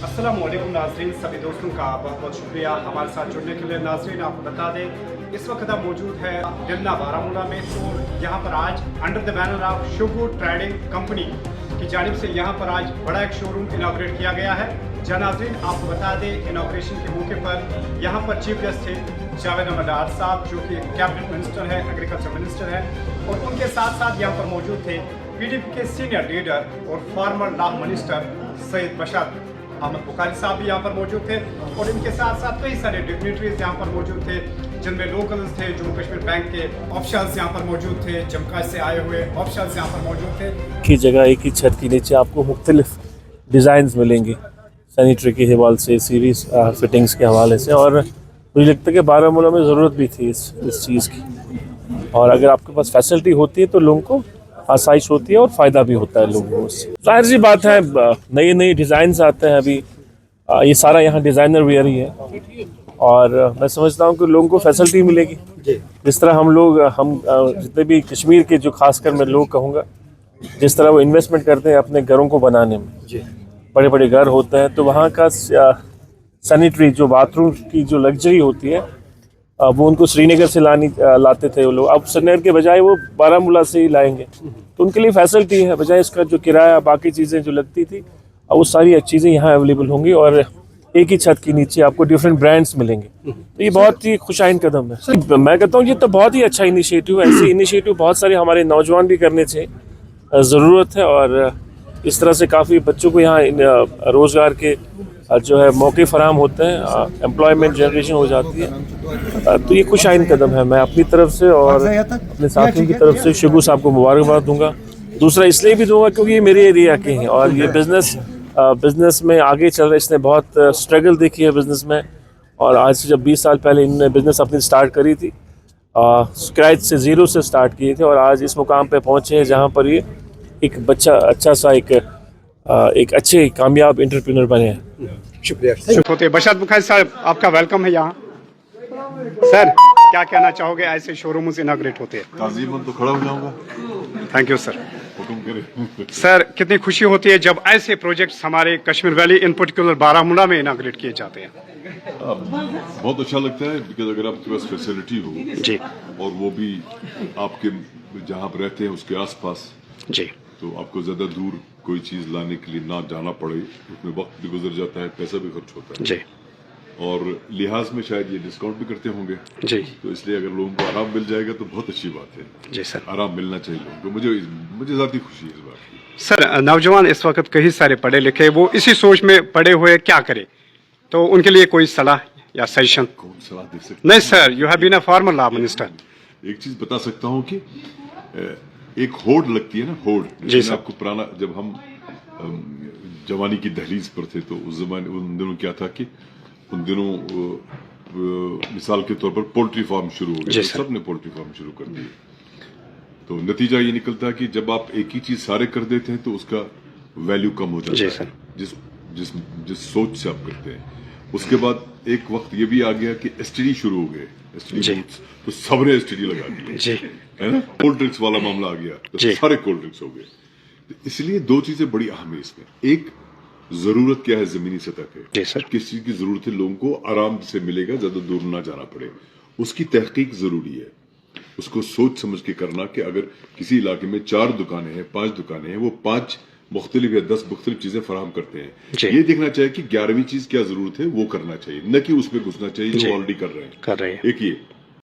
अस्सलामुअलैकुम नाज़रीन, सभी दोस्तों का बहुत बहुत शुक्रिया हमारे साथ जुड़ने के लिए। नाज़रीन, आपको बता दें इस वक्त हम मौजूद है दिलना बारामूला में। तो यहाँ पर आज under the banner of Shugu trading company की जानिब से यहाँ पर आज बड़ा एक शोरूम इनॉग्रेट किया गया है। जहाँ नाज़रीन आपको बता दें इनॉग्रेशन के मौके पर यहाँ पर चीफ गेस्ट थे जावेद अहमद डार साहब, जो कि कैबिनेट मिनिस्टर है, एग्रीकल्चर मिनिस्टर है, और उनके साथ साथ यहाँ पर मौजूद थे PDP के सीनियर लीडर और फॉर्मर लॉ मिनिस्टर सैयद बशर अहमद बुखारी साहब भी यहाँ पर मौजूद थे। और इनके साथ साथ कई सारे डिग्नेटरीज यहाँ पर मौजूद थे, जिनमें लोकल्स थे, जम्मू कश्मीर बैंक के ऑफिशियल्स यहाँ पर मौजूद थे, जमका से आए हुए ऑफिशियल्स यहाँ पर मौजूद थे। एक ही जगह एक ही छत के नीचे आपको मुख्तलिफ डिज़ाइंस मिलेंगे सैनिटरी के हवाले से, सीरीज फिटिंग्स के हवाले से। और मुझे लगता है कि बारामूला में ज़रूरत भी थी इस चीज़ की, और अगर आपके पास फैसिलिटी होती है तो लोगों को आसाइश होती है और फ़ायदा भी होता है लोगों को उससे। जाहिर सी बात है, नए नए डिज़ाइंस आते हैं अभी। ये सारा यहाँ डिज़ाइनर वेयर ही है, और मैं समझता हूँ कि लोगों को फैसिलिटी मिलेगी। जिस तरह हम जितने भी कश्मीर के, जो खासकर मैं लोग कहूँगा, जिस तरह वो इन्वेस्टमेंट करते हैं अपने घरों को बनाने में, बड़े बड़े घर होते हैं, तो वहाँ का सैनिटरी जो बाथरूम की जो लग्जरी होती है वो उनको श्रीनगर से लाते थे वो लोग। अब श्रीनगर के बजाय वो बारामूला से ही लाएंगे, तो उनके लिए फैसिलिटी है। बजाय इसका जो किराया बाकी चीज़ें जो लगती थी, अब वो सारी चीज़ें यहाँ अवेलेबल होंगी, और एक ही छत के नीचे आपको डिफरेंट ब्रांड्स मिलेंगे। तो ये बहुत ही खुशाइन कदम है। मैं कहता हूँ ये तो बहुत ही अच्छा इनिशिएटिव है। ऐसे इनिशिएटिव बहुत सारे हमारे नौजवान भी करने चाहिए, ज़रूरत है। और इस तरह से काफ़ी बच्चों को यहाँ रोज़गार के जो है मौके फराहम होते हैं, एम्प्लॉयमेंट जनरेशन हो जाती है। तो ये खुशाइन कदम है। मैं अपनी तरफ से और अपने साथियों की तरफ से शुगू साहब को मुबारकबाद दूंगा। दूसरा इसलिए भी दूंगा क्योंकि ये मेरे एरिया के हैं, और ये बिज़नेस में आगे चल रहे। इसने बहुत स्ट्रगल देखी है बिज़नेस में, और आज से जब 20 साल पहले इन्होंने बिज़नेस अपनी स्टार्ट करी थी, स्क्रैच से, ज़ीरो से स्टार्ट किए थे, और आज इस मुकाम पे पहुँचे हैं जहाँ पर ये एक बच्चा अच्छा सा एक अच्छे कामयाब एंटरप्रेन्योर बने हैं। शुक्रिया। बशर बुखारी साहब, आपका वेलकम है यहाँ। सर, क्या कहना चाहोगे ऐसे शोरूम इनॉग्रेट होते हैं? ताज़ीमन तो खड़ा हो जाऊंगा। Thank you sir. हुक्म करें। सर, कितनी खुशी होती है जब ऐसे प्रोजेक्ट्स हमारे कश्मीर वैली, इन पर्टिकुलर बारामूला में इनॉग्रेट किए जाते हैं। बहुत अच्छा लगता है, बिकॉज अगर आपके पास फैसिलिटी हो जी, और वो भी आपके जहाँ पर रहते हैं उसके आसपास, जी, तो आपको ज़्यादा दूर कोई चीज़ लाने के लिए ना जाना पड़े, उसमें वक्त भी गुजर जाता है, पैसा भी खर्च होता है, जी, और लिहाज में शायद ये डिस्काउंट भी करते होंगे। जी, तो इसलिए अगर लोगों को आराम मिल जाएगा तो बहुत अच्छी बात है। जी सर। आराम मिलना चाहिए लोगों को। मुझे ज़्यादा खुशी है इस बात की। सर, नौजवान इस वक्त कई सारे पढ़े लिखे, वो इसी सोच में पड़े हुए क्या करें, तो उनके लिए कोई सलाह या सजेशन? कौन सलाह दे सकते? नहीं sir, you have been a former law minister. एक चीज बता सकता हूँ कि एक होड़ लगती है ना, होड़। जी सर। आपको पुराना, जब हम जवानी की दहलीज पर थे, तो उस जमाने, उन दिनों क्या था कि उन दिनों मिसाल के तौर पर पोल्ट्री फार्म शुरू हो गए, तो सबने पोल्ट्री फार्म शुरू कर दिए। तो नतीजा ये निकलता है कि जब आप एक ही चीज सारे कर देते हैं तो उसका वैल्यू कम हो जाता है, जिस सोच से आप करते हैं। उसके बाद एक वक्त ये भी आ गया कि एसटीडी शुरू हो गए, एसटीडी, तो सबने एसटीडी लगा दिए, है ना। कोल्ड ड्रिंक्स वाला मामला आ गया, तो सारे कोल्ड ड्रिंक्स हो गए। तो इसलिए दो चीजें बड़ी अहम है इसमें। एक, जरूरत क्या है जमीनी सतह पे, किस चीज की जरूरत है, लोगों को आराम से मिलेगा, ज्यादा दूर ना जाना पड़े, उसकी तहकीक जरूरी है। उसको सोच समझ के करना कि अगर किसी इलाके में 4 दुकानें हैं, 5 दुकानें हैं, वो 5 मुख्तलिफ या 10 मुख्तलिफ चीजें फराहम करते हैं। ये देखना चाहिए कि 11वीं चीज क्या जरूरत है, वो करना चाहिए, न कि उसमें घुसना चाहिए जो ऑलरेडी कर रहे हैं। एक ये।